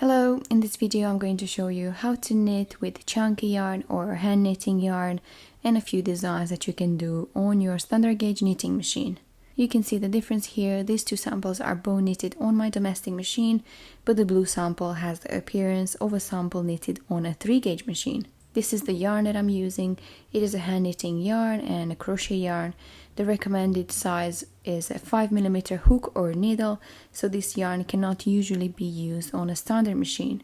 Hello, in this video I'm going to show you how to knit with chunky yarn or hand knitting yarn and a few designs that you can do on your standard gauge knitting machine. You can see the difference here. These two samples are both knitted on my domestic machine, but the blue sample has the appearance of a sample knitted on a 3-gauge machine. This is the yarn that I'm using. It is a hand knitting yarn and a crochet yarn. The recommended size is a 5mm hook or needle, so this yarn cannot usually be used on a standard machine.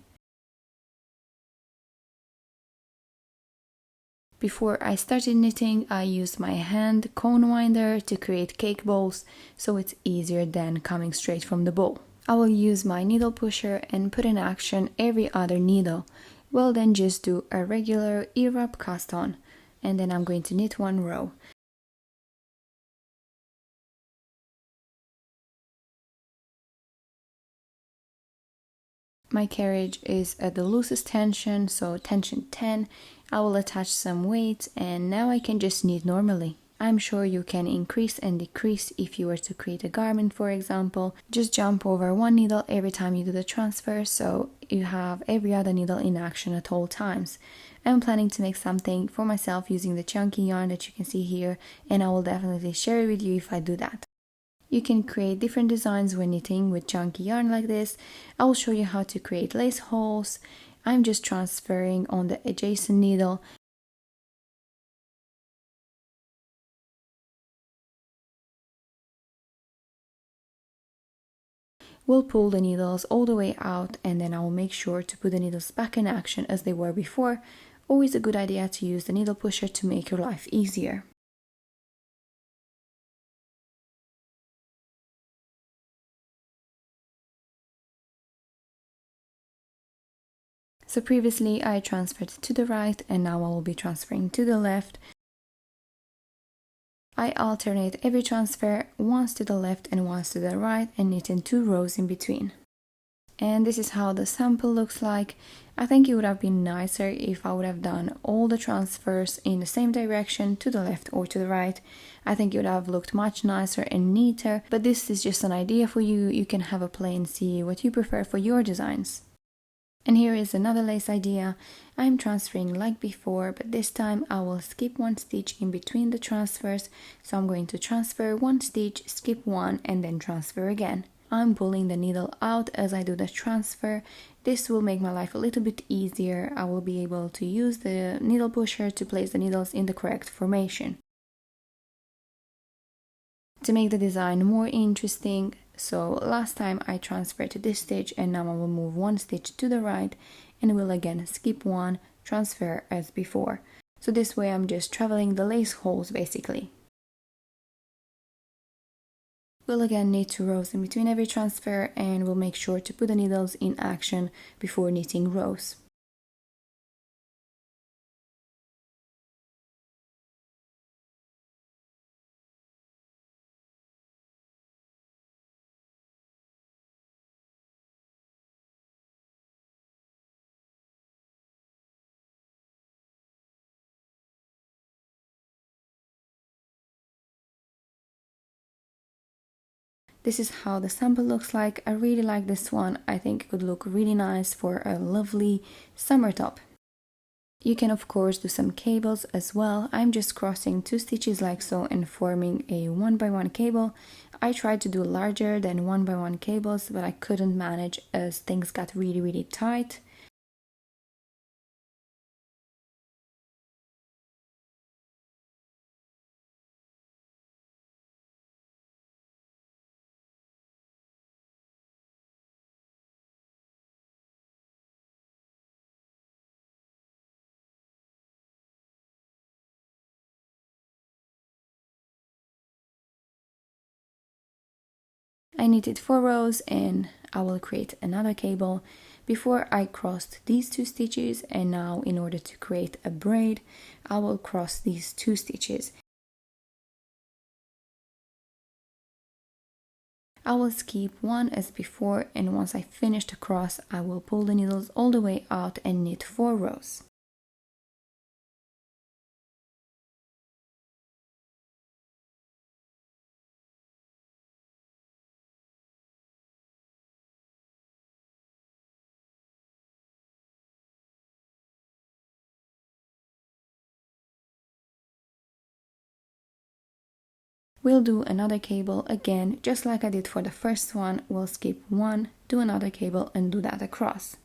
Before I started knitting, I used my hand cone winder to create cake balls, so it's easier than coming straight from the bowl. I will use my needle pusher and put in action every other needle. Well, then just do a regular ear-up cast on, and then I'm going to knit one row. My carriage is at the loosest tension, so tension 10. I will attach some weights and now I can just knit normally. I'm sure you can increase and decrease if you were to create a garment, for example. Just jump over one needle every time you do the transfer, so you have every other needle in action at all times. I'm planning to make something for myself using the chunky yarn that you can see here, and I will definitely share it with you if I do that. You can create different designs when knitting with chunky yarn like this. I will show you how to create lace holes. I'm just transferring on the adjacent needle. We'll pull the needles all the way out, and then I will make sure to put the needles back in action as they were before. Always a good idea to use the needle pusher to make your life easier. So previously I transferred to the right, and now I will be transferring to the left. I alternate every transfer, once to the left and once to the right, and knit in 2 rows in between. And this is how the sample looks like. I think it would have been nicer if I would have done all the transfers in the same direction, to the left or to the right. I think it would have looked much nicer and neater, but this is just an idea for you. You can have a play and see what you prefer for your designs. And here is another lace idea. I'm transferring like before, but this time I will skip 1 stitch in between the transfers. So I'm going to transfer 1 stitch, skip 1, and then transfer again. I'm pulling the needle out as I do the transfer. This will make my life a little bit easier. I will be able to use the needle pusher to place the needles in the correct formation. To make the design more interesting, so last time I transferred to this stitch, and now I will move 1 stitch to the right and will again skip 1, transfer as before. So this way I'm just traveling the lace holes basically. We'll again knit 2 rows in between every transfer, and we'll make sure to put the needles in action before knitting rows. This is how the sample looks like. I really like this one. I think it could look really nice for a lovely summer top. You can of course do some cables as well. I'm just crossing 2 stitches like so and forming a 1x1 cable. I tried to do larger than 1x1 cables, but I couldn't manage as things got really tight. I knitted 4 rows and I will create another cable. Before I crossed these 2 stitches, and now in order to create a braid, I will cross these 2 stitches. I will skip 1 as before, and once I finish the cross, I will pull the needles all the way out and knit 4 rows. We'll do another cable again, just like I did for the first one. We'll skip one, do another cable and do that across.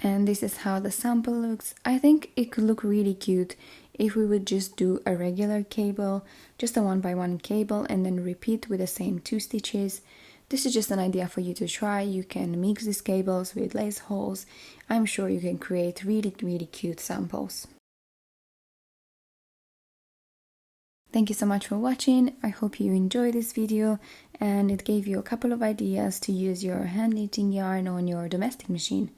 And this is how the sample looks. I think it could look really cute if we would just do a regular cable, just a 1x1 cable, and then repeat with the same 2 stitches. This is just an idea for you to try. You can mix these cables with lace holes. I'm sure you can create really cute samples. Thank you so much for watching. I hope you enjoyed this video and it gave you a couple of ideas to use your hand knitting yarn on your domestic machine.